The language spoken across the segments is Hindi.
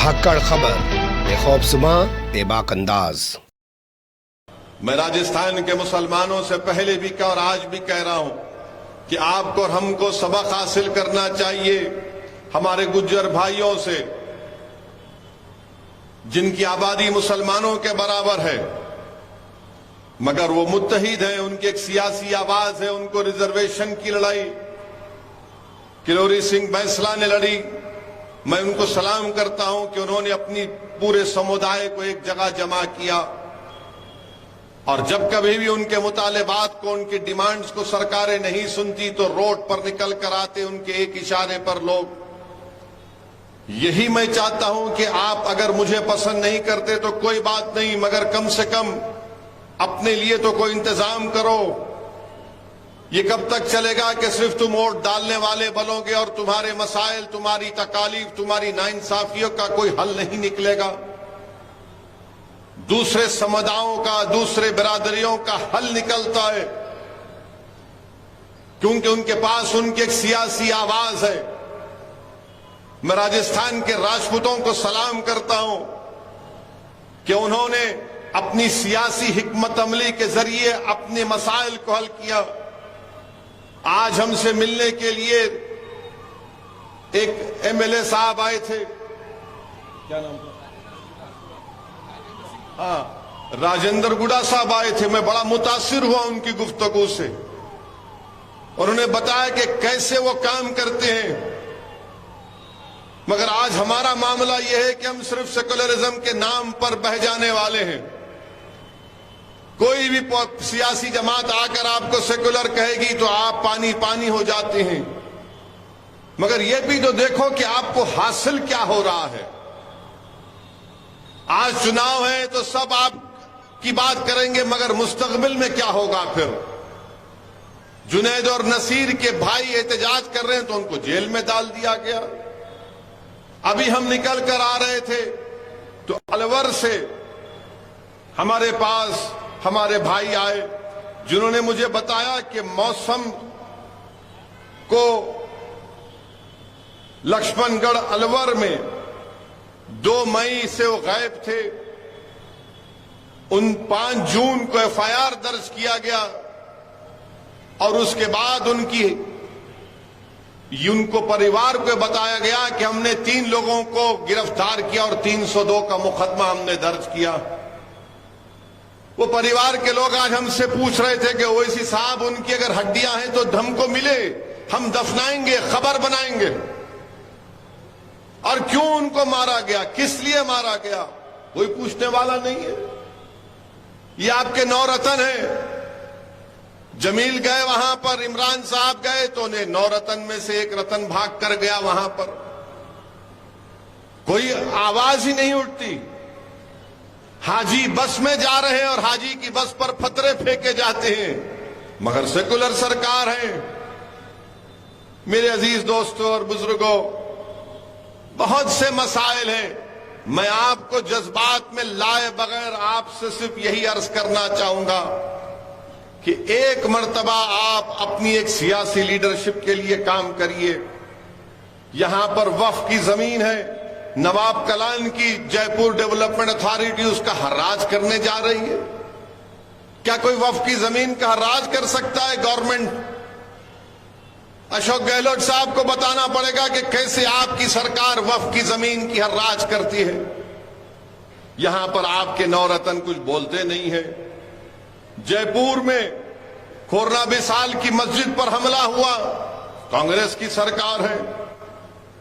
धाकड़ खबर बेखौफज़ुमा बेबाक अंदाज। मैं राजस्थान के मुसलमानों से पहले भी कहा और आज भी कह रहा हूं कि आपको और हमको सबक हासिल करना चाहिए हमारे गुज्जर भाइयों से, जिनकी आबादी मुसलमानों के बराबर है मगर वो मुत्तहिद हैं। उनकी एक सियासी आवाज है। उनको रिजर्वेशन की लड़ाई किरोड़ी सिंह बैंसला ने लड़ी। मैं उनको सलाम करता हूं कि उन्होंने अपनी पूरे समुदाय को एक जगह जमा किया और जब कभी भी उनके मुतालिबात को, उनकी डिमांड्स को सरकारें नहीं सुनती तो रोड पर निकल कर आते उनके एक इशारे पर लोग। यही मैं चाहता हूं कि आप अगर मुझे पसंद नहीं करते तो कोई बात नहीं, मगर कम से कम अपने लिए तो कोई इंतजाम करो। ये कब तक चलेगा कि सिर्फ तुम वोट डालने वाले बनोगे और तुम्हारे मसाइल, तुम्हारी तकालीफ, तुम्हारी नाइंसाफियों का कोई हल नहीं निकलेगा। दूसरे समुदायों का, दूसरे बिरादरियों का हल निकलता है क्योंकि उनके पास उनकी एक सियासी आवाज है। मैं राजस्थान के राजपूतों को सलाम करता हूं कि उन्होंने अपनी सियासी हिकमत अमली के जरिए अपने मसाइल को हल किया। आज हमसे मिलने के लिए एक एमएलए साहब आए थे, क्या नाम था? हाँ, राजेंद्र गुड़ा साहब आए थे। मैं बड़ा मुतासिर हुआ उनकी गुफ्तगू से। उन्होंने बताया कि कैसे वो काम करते हैं। मगर आज हमारा मामला यह है कि हम सिर्फ सेकुलरिज्म के नाम पर बह जाने वाले हैं। कोई भी सियासी जमात आकर आपको सेकुलर कहेगी तो आप पानी पानी हो जाते हैं। मगर यह भी तो देखो कि आपको हासिल क्या हो रहा है। आज चुनाव है तो सब आप की बात करेंगे, मगर मुस्तकबिल में क्या होगा फिर? जुनैद और नसीर के भाई एहतजाज कर रहे हैं तो उनको जेल में डाल दिया गया। अभी हम निकल कर आ रहे थे तो अलवर से हमारे पास हमारे भाई आए जिन्होंने मुझे बताया कि मौसम को लक्ष्मणगढ़ अलवर में 2 मई से वो गायब थे। उन 5 जून को एफआईआर दर्ज किया गया और उसके बाद उनको परिवार को बताया गया कि हमने 3 लोगों को गिरफ्तार किया और 302 का मुकदमा हमने दर्ज किया। वो परिवार के लोग आज हमसे पूछ रहे थे कि ओवैसी साहब, उनकी अगर हड्डियां हैं तो हमको मिले, हम दफनाएंगे, खबर बनाएंगे। और क्यों उनको मारा गया, किस लिए मारा गया, कोई पूछने वाला नहीं है। ये आपके 9 रतन हैं। जमील गए वहां पर, इमरान साहब गए तो उन्हें 9 रतन में से एक रतन भाग कर गया। वहां पर कोई आवाज ही नहीं उठती। हाजी बस में जा रहे हैं और हाजी की बस पर फतरे फेंके जाते हैं, मगर सेकुलर सरकार है। मेरे अजीज दोस्तों और बुजुर्गों, बहुत से मसाइल हैं। मैं आपको जज्बात में लाए बगैर आपसे सिर्फ यही अर्ज करना चाहूंगा कि एक मर्तबा आप अपनी एक सियासी लीडरशिप के लिए काम करिए। यहां पर वक्फ की जमीन है, नवाब कलान की जयपुर डेवलपमेंट अथॉरिटी उसका हर्राज करने जा रही है। क्या कोई वक्फ की जमीन का हर्राज कर सकता है गवर्नमेंट? अशोक गहलोत साहब को बताना पड़ेगा कि कैसे आपकी सरकार वक्फ की जमीन की हर्राज करती है। यहां पर आपके 9 रतन कुछ बोलते नहीं है। जयपुर में खोरना बिसाल की मस्जिद पर हमला हुआ, कांग्रेस की सरकार है।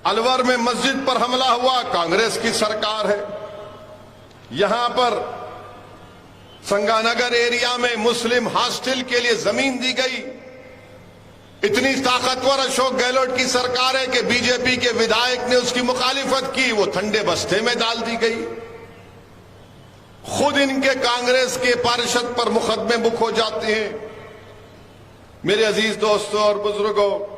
अलवर में मस्जिद पर हमला हुआ, कांग्रेस की सरकार है। यहां पर संगानगर एरिया में मुस्लिम हॉस्टल के लिए जमीन दी गई। इतनी ताकतवर अशोक गहलोत की सरकार है कि बीजेपी के विधायक ने उसकी मुखालिफत की, वो ठंडे बस्ते में डाल दी गई। खुद इनके कांग्रेस के पार्षद पर मुकदमे बुक हो जाते हैं। मेरे अजीज दोस्तों और बुजुर्गों,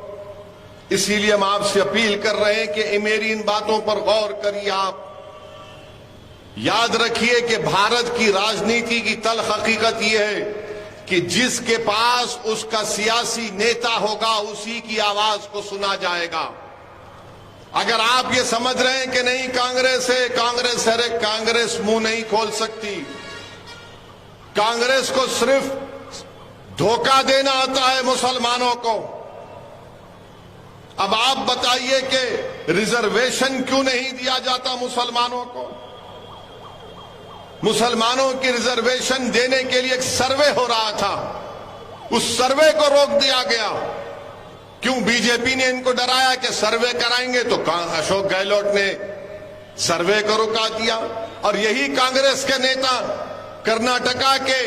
इसीलिए हम आपसे अपील कर रहे हैं कि मेरी इन बातों पर गौर करिए। आप याद रखिए कि भारत की राजनीति की तल्ख हकीकत यह है कि जिसके पास उसका सियासी नेता होगा उसी की आवाज को सुना जाएगा। अगर आप ये समझ रहे हैं कि नहीं कांग्रेस है, कांग्रेस है, कांग्रेस मुंह नहीं खोल सकती। कांग्रेस को सिर्फ धोखा देना आता है मुसलमानों को। अब आप बताइए कि रिजर्वेशन क्यों नहीं दिया जाता मुसलमानों को? मुसलमानों की रिजर्वेशन देने के लिए एक सर्वे हो रहा था, उस सर्वे को रोक दिया गया। क्यों? बीजेपी ने इनको डराया कि सर्वे कराएंगे, तो अशोक गहलोत ने सर्वे को रुका दिया। और यही कांग्रेस के नेता कर्नाटका के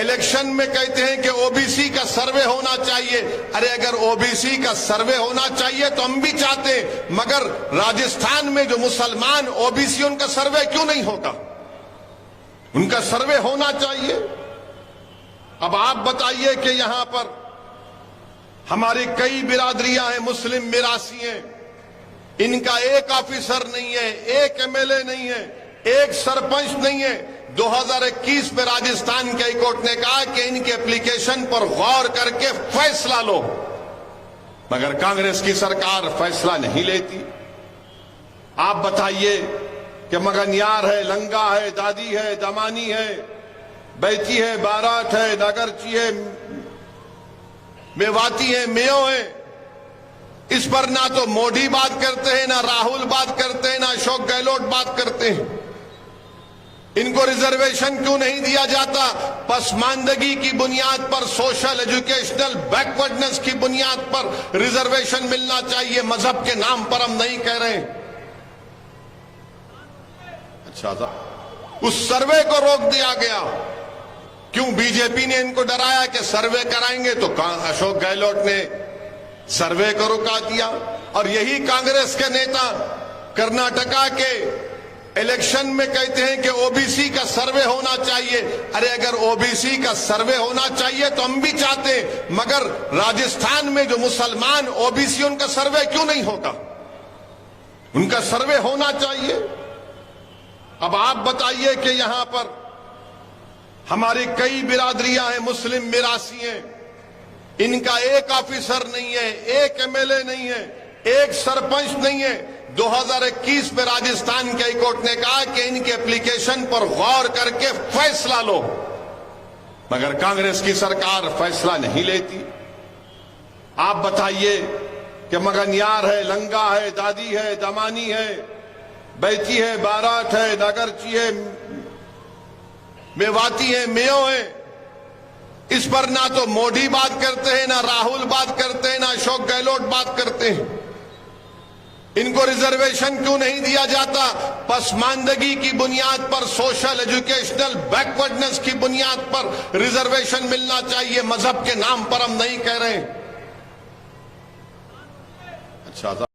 इलेक्शन में कहते हैं कि ओबीसी का सर्वे होना चाहिए। अरे अगर ओबीसी का सर्वे होना चाहिए तो हम भी चाहते हैं, मगर राजस्थान में जो मुसलमान ओबीसी, उनका सर्वे क्यों नहीं होगा? उनका सर्वे होना चाहिए। अब आप बताइए कि यहां पर हमारी कई बिरादरियां हैं, मुस्लिम मिरासी हैं, इनका एक ऑफिसर नहीं है, एक एमएलए नहीं है, एक सरपंच नहीं है। 2021 में राजस्थान के हाईकोर्ट ने कहा कि इनके एप्लीकेशन पर गौर करके फैसला लो, मगर कांग्रेस की सरकार फैसला नहीं लेती। आप बताइए कि मगनियार है, लंगा है, दादी है, दमानी है, बैती है, बारात है, नगरची है, मेवाती है, मेयो है, इस पर ना तो मोदी बात करते हैं, ना राहुल बात करते हैं, ना अशोक गहलोत बात करते हैं। इनको रिजर्वेशन क्यों नहीं दिया जाता? पसमानदगी की बुनियाद पर, सोशल एजुकेशनल बैकवर्डनेस की बुनियाद पर रिजर्वेशन मिलना चाहिए। मजहब के नाम पर हम नहीं कह रहे। अच्छा था, उस सर्वे को रोक दिया गया। क्यों? बीजेपी ने इनको डराया कि सर्वे कराएंगे, तो अशोक गहलोत ने सर्वे को रुका दिया। और यही कांग्रेस के नेता कर्नाटका के इलेक्शन में कहते हैं कि ओबीसी का सर्वे होना चाहिए। अरे अगर ओबीसी का सर्वे होना चाहिए तो हम भी चाहते हैं, मगर राजस्थान में जो मुसलमान ओबीसी, उनका सर्वे क्यों नहीं होगा? उनका सर्वे होना चाहिए। अब आप बताइए कि यहां पर हमारी कई बिरादरियां हैं, मुस्लिम मिरासी हैं, इनका एक ऑफिसर नहीं है, एक एमएलए नहीं है, एक सरपंच नहीं है। 2021 में राजस्थान के हाईकोर्ट ने कहा कि इनके एप्लीकेशन पर गौर करके फैसला लो, मगर कांग्रेस की सरकार फैसला नहीं लेती। आप बताइए कि मगनियार है, लंगा है, दादी है, दमानी है, बैती है, बारात है, नगरची है, मेवाती है, मेयो है, इस पर ना तो मोदी बात करते हैं, ना राहुल बात करते हैं, ना अशोक गहलोत बात करते हैं। इनको रिजर्वेशन क्यों नहीं दिया जाता? पसमानदगी की बुनियाद पर, सोशल एजुकेशनल बैकवर्डनेस की बुनियाद पर रिजर्वेशन मिलना चाहिए। मजहब के नाम पर हम नहीं कह रहे। अच्छा था।